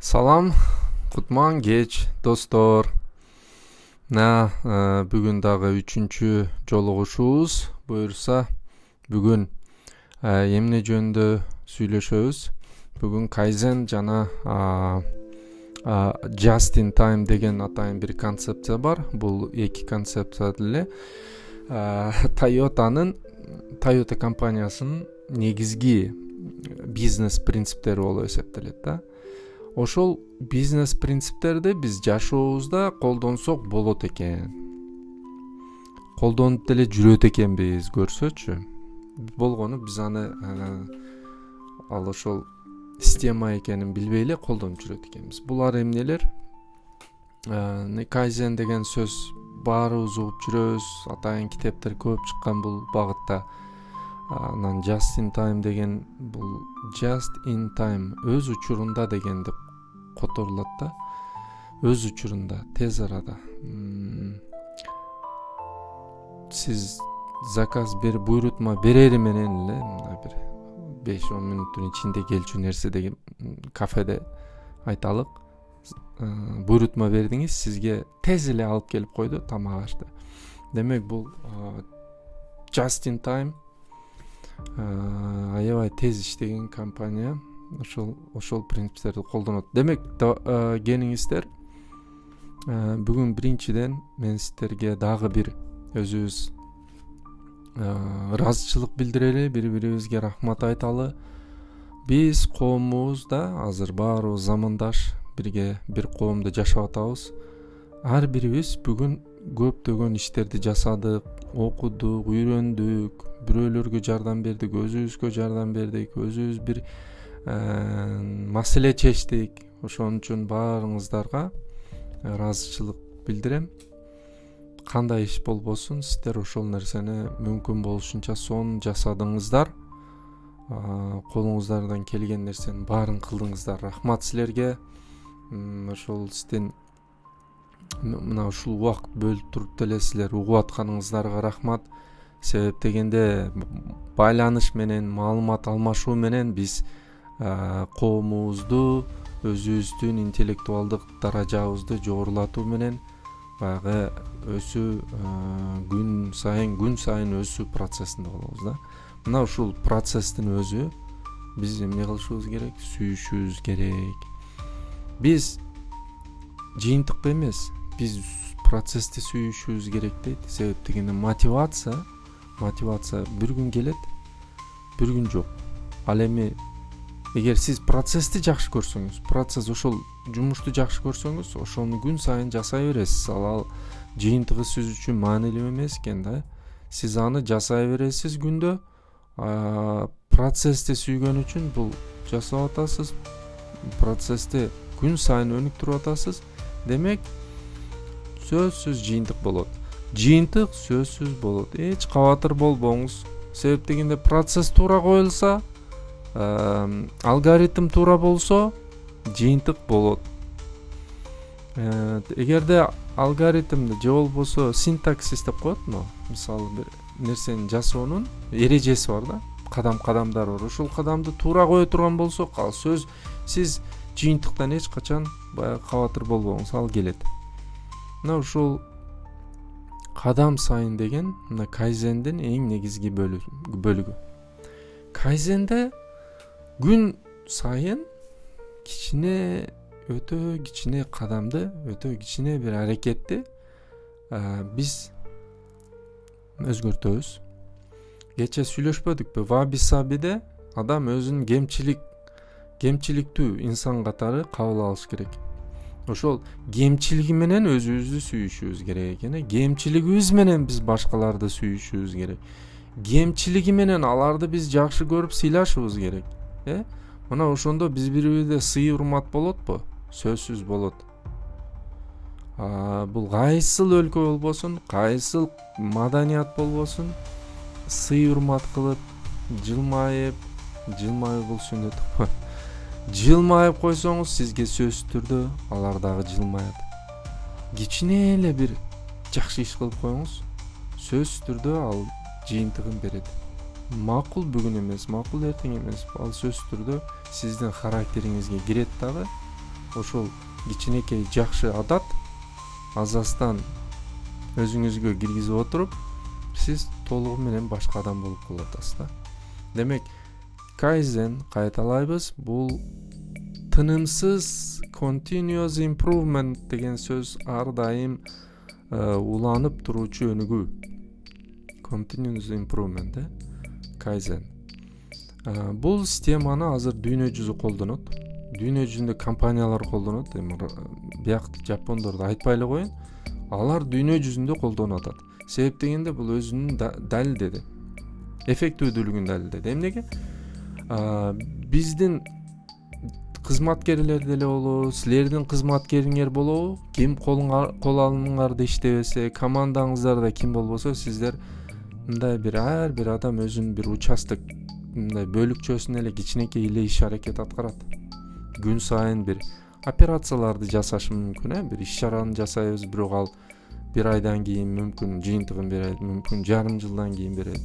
Салам, кутман кеч, достор. Бүгүн дагы 3-чү жолугушуубуз. Буюрса, бүгүн эмне жөнүндө сүйлөшөбүз. Бүгүн кайзен жана just in time деген атайын бир концепция бар. Бул эки концепция деле Toyota компаниясынын негизги бизнес принциптери болуп эсептелет да. Ошол бизнес принциптерди биз жашообузда колдонсок болот экен. Колдонуп деле жүрөт экенбиз, көрсөчү. Болгону биз аны ал ошол система экенин билбей эле колдонуп жүрөт экенбиз. Булар эмнелер? Кайзен деген сөз баарыбыз угуп жүрөбүз. Атайын китептер көп чыккан бул багытта. Анан just in time деген бул just in time, өз учурунда дегенди которулат да. Өз учурунда, тез арада. Сиз заказ берип, буйрутма берери менен эле бир 5-10 мүнөттүн ичинде келчү нерсе деген кафеде айталык. Буйрутма бердиңиз, сизге тез эле алып келип койду тамак ашты. Демек бул just in time аябай тез иштеген компания ошол принциптерди колдонот. Демек, келиңиздер, бүгүн биринчиден мен сиздерге дагы бир өзүбүз ыраазычылык билдирели, бири-бирибизге рахмат айталы. Биз коомубузда азыр баарыбыз замандаш бирге бир коомдо жашап атабыз. Ар бирибиз бүгүн көптөгөн иштерди жасадык, окудук, үйрөндүк, бирөөлөргө жардам бердик, өзүбүзгө жардам бердик, өзүбүз бир маселе чечтик. Ошон үчүн баарыңыздарга ыраазычылык билдирем. Кандай иш болбосун, сиздер ошол нерсени мүмкүн болушунча сонун жасадыңыздар. Колуңуздардан келген нерсенин баарын кылдыңыздар. Рахмат силерге. Ошол сиздин мына ушул убакыт бөлүп туруп деле силер угуп атканыңыздарга рахмат. Себеп дегенде байланыш менен, маалымат алмашуу менен биз коомубузду, өзүбүздүн интеллектуалдык даражабызды жогорулатуу менен баягы өсүү, күн сайын өсүү процессинде болобуз да. Мына ушул процесстин өзү биз эмне кылышыбыз керек? Сүйүшүбүз керек. Биз жыйынтыкты эмес, биз процессти сүйүшүбүз керек дейт. Себеп дегенде мотивация бир күн келет, бир күн жок. Ал эми эгер сиз процессти жакшы көрсөңүз, процесс ошол жумушту жакшы көрсөңүз, ошону күн сайын жасай бересиз. Ал жыйынтыгы сиз үчүн маанилүү эмес экен да. Сиз аны жасай бересиз күндө, процессти сүйгөн үчүн бул жасап атасыз. Процессти күн сайын өнүктүрүп атасыз. Демек, сөзсүз жыйынтык болот. Жыйынтык сөзсүз болот. Эч кабатыр болбоңуз. Себеп дегенде процесс туура коюлса, алгоритм туура болсо, жыйынтык болот. Эгерде алгоритмди же болбосо синтаксис деп коет, мисалы бир нерсени жасоонун эрежеси бар да, кадам-кадамдар бар. Ошол кадамды туура кое турган болсок, ал сөз сиз жыйынтыктан эч качан баягы кабатыр болбоңуз, ал келет. Мына ушул кадам сайын деген мына кайзендин эң негизги бөлүгү. Кайзенде күн сайын кичине, өтө кичине кадамды, өтө кичине бир аракетти биз өзгөртөбүз. Кече сүйлөшпөдүкпү? Ваби Сабиде адам өзүн кемчиликтүү инсан катары кабыл алыш керек. Ошол кемчилиги менен өзүбүздү сүйүшүбүз керек экен. Кемчилигибиз менен биз башкаларды сүйүшүбүз керек. Кемчилиги менен аларды биз жакшы көрүп сыйлашыбыз керек. Мына ошондо биз бири-бирибизге сый урмат болотпу? Сөзсүз болот. Бул кайсыл өлкө болбосун, кайсыл маданият болбосун, сый урмат кылып, жылмайып бул сүннөт. Жылмайып койсоңуз, сизге сөзсүз түрдө алар дагы жылмаят. Кичине эле бир жакшы иш кылып коюңуз, сөзсүз түрдө ал жыйынтыгын берет. Макул бүгүн эмес, макул эртең эмес, ал сөзсүз түрдө сиздин характериңизге кирет дагы. ошол кичинекей жакшы адат азастан өзүңүзгө киргизип отуруп сиз толугу менен башка адам болуп калып атасыз да. Демек кайзен кайталайбыз, бул тынымсыз continuous improvement деген сөз ар дайым уланып туруучу өнүгүү. Continuous improvement, кайзен. Бул системаны азыр дүйнө жүзү колдонот. Дүйнө жүзүндө компаниялар колдонот. Бияк жапондорду айтпай эле коеюн. Алар дүйнө жүзүндө колдонуп атат. Себеп дегенде бул өзүнүн далилдеди. Эффективдүүлүгүн далилдеди. Эмнеге? Биздин кызматкерлер деле болобу, силердин кызматкериңер болобу, ким кол алымыңарды иштебесе, командаңыздарда ким болбосо, сиздер мындай ар бир адам өзүнүн бир участок мындай бөлүкчөсүн эле кичинекей эле иш аракет аткарат. Күн сайын бир операцияларды жасашы мүмкүн, бир иш чараны жасайбыз, бирок ал бир айдан кийин мүмкүн жыйынтыгын берет, мүмкүн жарым жылдан кийин берет.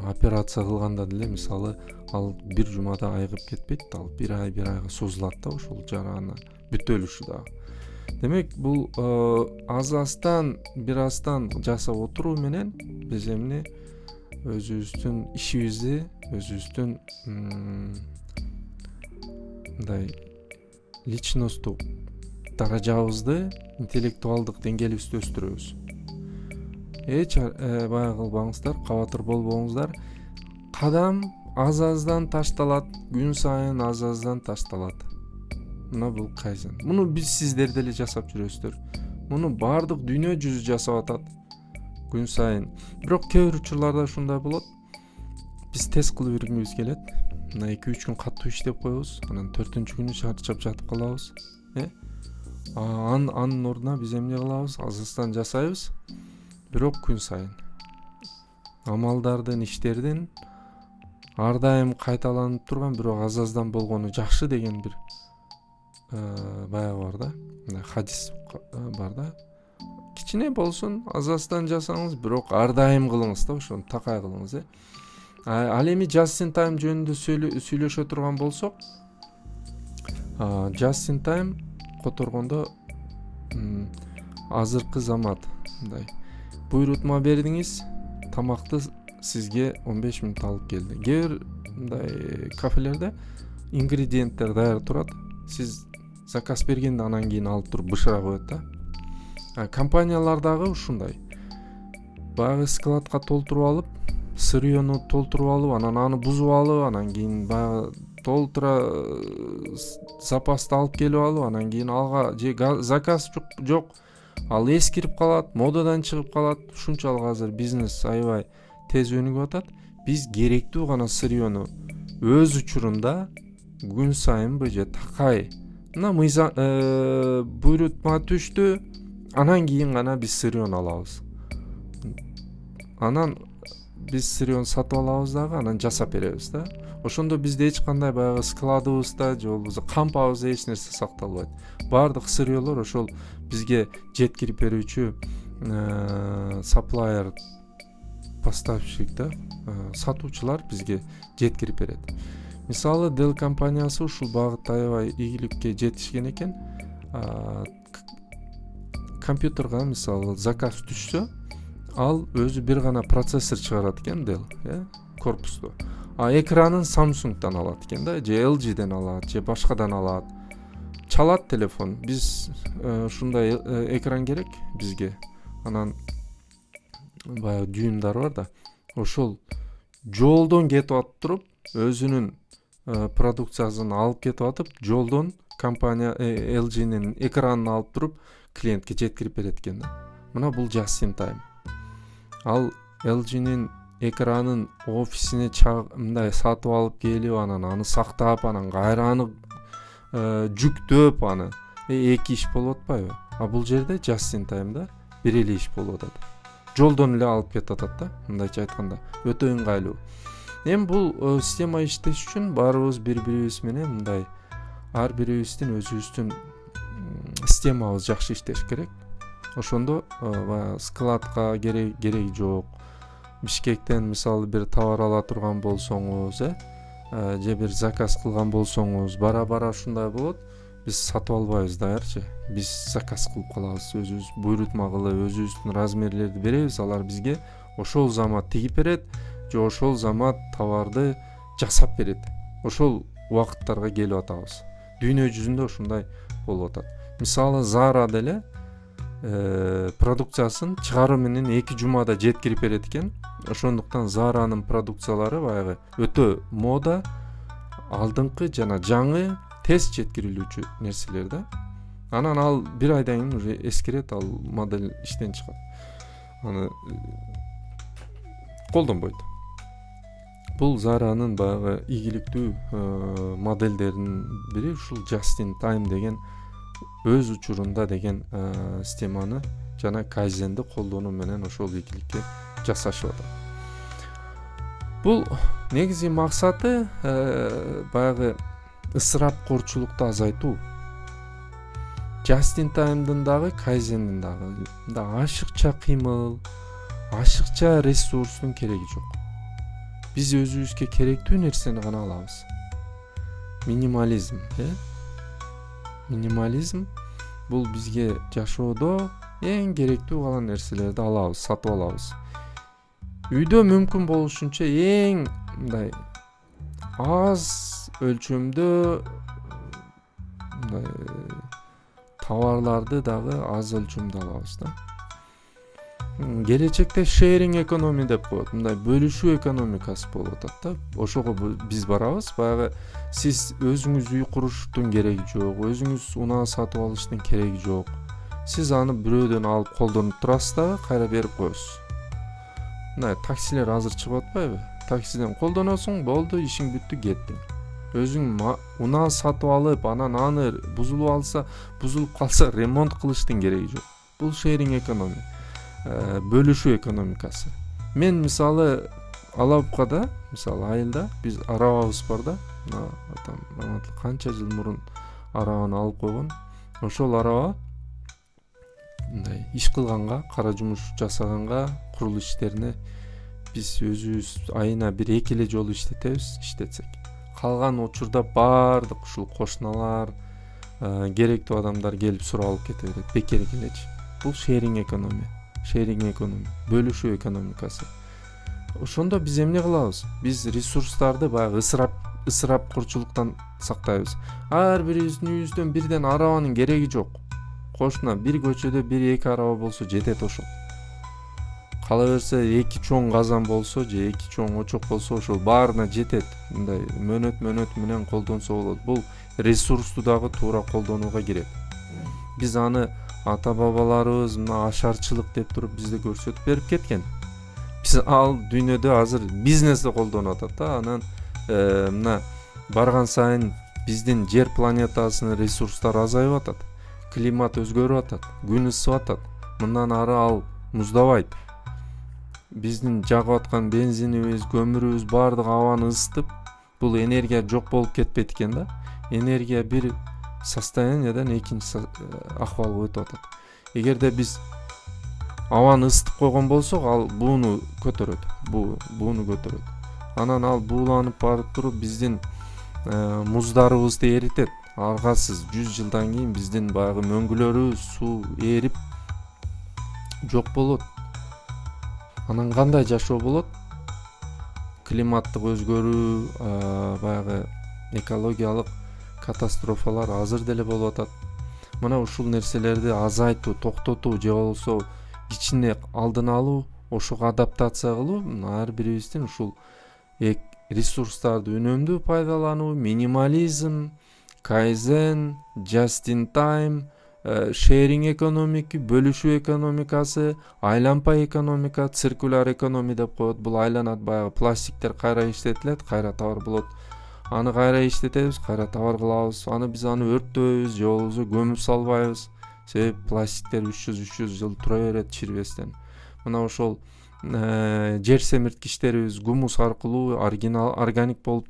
Операция кылганда деле мисалы ал бир жумада айыгып кетпейт, ал бир айга созулат да, ошол жараны бүтөлүшү дагы. Демек бул азастан бир астан жасап отуруу менен биз эмне өзүбүздүн ишибизди, өзүбүздүн мындай личносттук даражабызды, интеллектуалдык деңгээлибизди өстүрөбүз. Баягы кылбаңыздар, кабатыр болбоңуздар. Кадам аз-аздан ташталат, күн сайын аз-аздан ташталат. Мына бул кайзен. Муну биз сиздер деле жасап жүрөсүздөр. Муну бардык дүйнө жүзү жасап атат күн сайын. Бирок кээ бир учурларда ушундай болот. Биз тест кылып бергибиз келет. Мына 2-3 күн катуу иштеп коебуз, анан 4-күнү чарчап жатып калабыз. Анын ордуна биз эмне кылабыз? Азастан жасайбыз. Бирок күн сайын амалдардын, иштердин ар дайым кайталанып турган, бирок аз-аздан болгону жакшы деген бир баягы бар да, хадис бар да. Кичине болсун аз-аздан жасаңыз, бирок ар дайым кылыңыз да, ошону такай кылыңыз. Ал эми just in time жөнүндө сүйлөшө турган болсок, just in time которгондо азыркы замат мындай буйрутма бердиңиз, тамакты сизге 15 мүнөт алып келди. Кээ бир мындай кафелерде ингредиенттер даяр турат. Сиз заказ бергенде анан кийин алып туруп бышыра коет да. Компаниялардагы ушундай. Баягы складка толтуруп алып, сырьёну толтуруп алып, анан аны бузуп алып, анан кийин баягы толтура запасты алып келип алып, анан кийин алга же заказ жок, ал эскирип калат, модадан чыгып калат. Ушунчалык азыр бизнес аябай тез өнүгүп атат. Биз керектүү гана сырьёну өз учурунда күн сайынбы же такай мына буйрутма түштү, анан кийин гана биз сырьёну алабыз. Анан биз сырьёну сатып алабыз дагы, анан жасап беребиз да. Ошондо бизде эч кандай баягы складыбызда же болбосо кампабызда эч нерсе сакталбайт. Бардык сырьёлор ошол бизге жеткирип берүүчү supplier, поставщик да, сатуучулар бизге жеткирип берет. Мисалы Dell компаниясы ушул багытта аябай ийгиликке жетишкен экен. Компьютерга мисалы заказ түшсө, ал өзү бир гана процессор чыгарат экен Dell, корпусту. Экранын Samsung'дан алат экен да, же LG'ден алат, же башкадан алат. Чалат телефон. Биз ушундай экран керек бизге. Анан баягы дүйүмдар бар да. Ошол жолдон кетип атып туруп, өзүнүн продукциясын алып кетип атып, жолдон компания LG'нин экранын алып туруп клиентке жеткирип берет экен да. Мына бул just in time. Ал LG'нин экранын офисине мындай сатып алып келип, анан аны сактап, анан кайра аны жүктөп, аны эки иш болуп атпайбы? Бул жерде just in time да бир эле иш болуп атат. Жолдон эле алып кетип атат да, мындайча айтканда, өтө ыңгайлуу. Эми бул система иштеш үчүн баарыбыз бири-бирибиз менен мындай ар бирибиздин өзүбүздүн системабыз жакшы иштеш керек. Ошондо складка кереги жок. Бишкектен мисалы бир товар ала турган болсоңуз, же бир заказ кылган болсоңуз бара ушундай болот. Биз сатып албайбыз даярчы. Биз заказ кылып калабыз, өзүбүз буйрутма кылып, өзүбүздүн размерлерди беребиз, алар бизге ошол замат тигип берет же ошол замат товарды жасап берет. Ошол убакыттарга келип атабыз. Дүйнө жүзүндө ушундай болуп атат. Мисалы Zara деле продукциясын чыгаруу менен 2 жумада жеткирип берет экен. Ошондуктан Zara'нын продукциялары баягы өтө мода, алдыңкы жана жаңы, тез жеткирилүүчү нерселер да. Анан ал бир айдан кийин уже эскирет, ал модель иштен чыгат. Аны колдонбойт. Бул Zara'нын баягы ийгиликтүү модельдеринин бири ушул Just in Time деген өз учурунда деген системаны жана кайзенди колдонуу менен ошол ийгиликти жасашып атат. Бул негизи максаты баягы ысырапкорчулукту азайтуу. Just in Time'дын дагы кайзендин дагы мындай ашыкча кыймыл, ашыкча ресурстун кереги жок. Биз өзүбүзгө керектүү нерсени гана алабыз. Минимализм, Минимализм бул бизге жашоодо эң керектүү калган нерселерди алабыз, сатып алабыз. Үйдө мүмкүн болушунча эң мындай аз өлчөмдө товарларды дагы аз өлчөмдө алабыз да. Келечекте sharing economy деп коет. Мындай бөлүшүү экономикасы болуп атат да. Ошого биз барабыз. Баягы сиз өзүңүз үй куруштун кереги жок, өзүңүз унаа сатып алыштын кереги жок. Сиз аны бирөөдөн алып колдонуп турасыз да, кайра берип коесуз. Мындай таксилер азыр чыгып атпайбы? Таксиден колдоносуң, болду, ишиң бүттү, кеттиң. Өзүң унаа сатып алып, анан аны бузулуп калса ремонт кылыштын кереги жок. Бул sharing economy. Бөлүшүү экономикасы. Мен мисалы Алапкада, мисалы айылда биз арабабыз бар да. Атам канча жыл мурун арабаны алып койгон. Ошол араба мындай иш кылганга, кара жумуш жасаганга, курулуш иштерине биз өзүбүз айына 1-2 эле жолу иштетсек. Калган учурда баардык ушул кошуналар, керектүү адамдар келип сурап алып кете берет, бекер келечи. Бул sharing economy. Бөлүшүү экономикасы. Ошондо биз эмне кылабыз? Биз ресурстарды баягы ысырапкорчулуктан сактайбыз. Ар бирибиздин үйүбүздөн бирден арабанын кереги жок. Кошуна бир көчөдө 1-2 араба болсо жетет ошол. Кала берсе 2 чоң казан болсо же 2 чоң очок болсо ошол баарына жетет. Мындай мөнөт менен колдонсо болот. Бул ресурсту дагы туура колдонууга кирет. Биз аны ата бабаларыбыз мына ашарчылык деп туруп бизде көрсөтүп берип кеткен. Биз ал дүйнөдө азыр бизнесте колдонуп атат да. Анан мына барган сайын биздин жер планетасынын ресурстары азайып атат. Климат өзгөрүп атат, күн ысып атат. Мындан ары ал муздабайт. Биздин жагып аткан бензинибиз, көмүрүбүз баардык абаны ысытып, бул энергия жок болуп кетпейт экен да. Энергия бир состояниядан экинчи акыбалга өтүп атат. Эгерде биз абаны ысытып койгон болсок, ал бууну көтөрөт. Анан ал бууланып барып туруп биздин муздарыбызды эритет. Аргасыз 100 жылдан кийин биздин баягы мөңгүлөрүбүз суу эрип жок болот. Анан кандай жашоо болот? Климаттык өзгөрүү, баягы экологиялык катастрофалар азыр деле болуп атат. Мына ушул нерселерди азайтуу, токтотуу же болбосо кичине алдын алуу, ошого адаптация кылуу, ар бирибиздин ушул ресурстарды үнөмдүү пайдалануу, минимализм, кайзен, just in time, sharing экономика, бөлүшүү экономикасы, айланпа экономика, циркуляр экономия деп коет. Бул айланат, баягы пластиктер кайра иштетилет, кайра товар болот. Аны кайра иштетебиз, кайра товар кылабыз. Биз аны өрттөбөйбүз же болбосо көмүп салбайбыз. Себеби пластиктер 300 жыл тура берет чирбестен. Мына ошол жер семирткичтерибиз гумус аркылуу органик болуп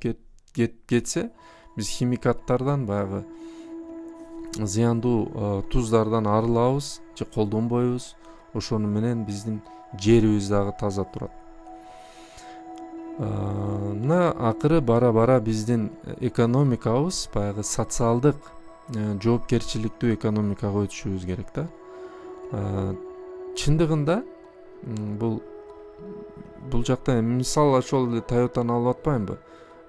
кетсе, биз химикаттардан, баягы зыяндуу туздардан арылабыз же колдонбойбуз. Ошону менен биздин жерибиз дагы таза турат. мына акыры бара бара биздин экономикабыз баягы социалдык жоопкерчиликтүү экономикага өтүшүбүз керек да. Чындыгында бул жакта мисал ошол эле Toyota'ны алып атпаймынбы?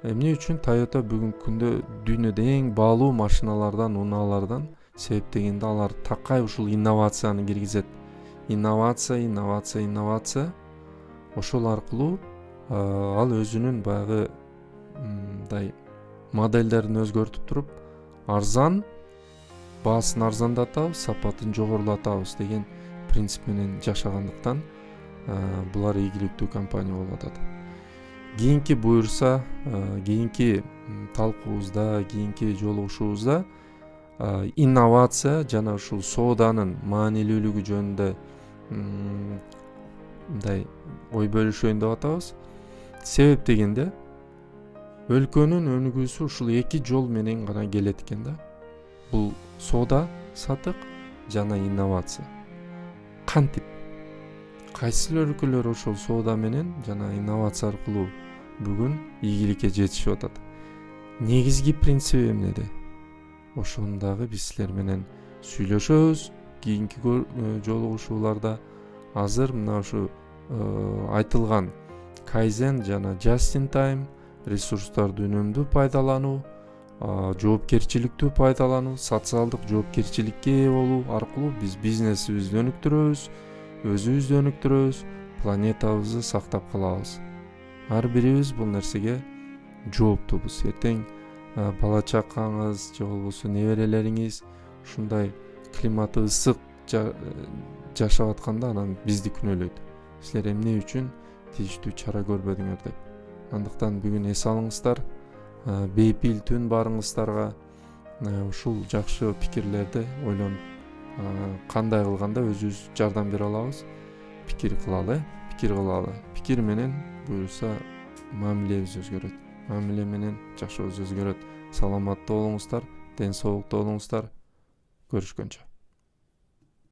Эмне үчүн Toyota бүгүнкү күндө дүйнөдө эң баалуу машиналардан, унаалардан? Себеп дегенде алар такай ушул инновацияны киргизет. Инновация. Ошол аркылуу ал өзүнүн баягы мындай модельдерин өзгөртүп туруп, баасын арзандатабыз, сапатын жогорулатабыз деген принцип менен жашагандыктан булар ийгиликтүү компания болуп атат. Кийинки буюрса, кийинки талкуубузда, кийинки жолугушуубузда инновация жана ушул сооданын маанилүүлүгү жөнүндө мындай ой бөлүшөйүн деп атабыз. Себеп дегенде өлкөнүн өнүгүүсү ушул эки жол менен гана келет экен да. Бул соода сатык жана инновация. Кантип кайсыл өлкөлөр ошол соода менен жана инновация аркылуу бүгүн ийгиликке жетишип атат? Негизги принциби эмнеде? Ошону дагы биз силер менен сүйлөшөбүз кийинки жолугушууларда. Азыр мына ушу айтылган кайзен жана just in time, ресурстарды үнөмдүү пайдалануу, жоопкерчиликтүү пайдалануу, социалдык жоопкерчиликке ээ болуу аркылуу биз бизнесибизди өнүктүрөбүз, өзүбүздү өнүктүрөбүз, планетабызды сактап калабыз. Ар бирибиз бул нерсеге жооптубуз. Эртең бала чакаңыз же болбосо неберелериңиз ушундай климаты ысык жашап атканда анан бизди күнөөлөйт. Силер эмне үчүн тийиштүү чара көрбөдүңөр деп. Андыктан бүгүн эс алыңыздар, бейпил түн барыңыздарга ушул жакшы пикирлерди ойлонуп кандай кылганда өзүбүз жардам бере алабыз, пикир кылалы. Пикир менен буюрса мамилебиз өзгөрөт. Мамиле менен жашообуз өзгөрөт. Саламаттуу болуңуздар, ден соолукта болуңуздар. Көрүшкөнчө.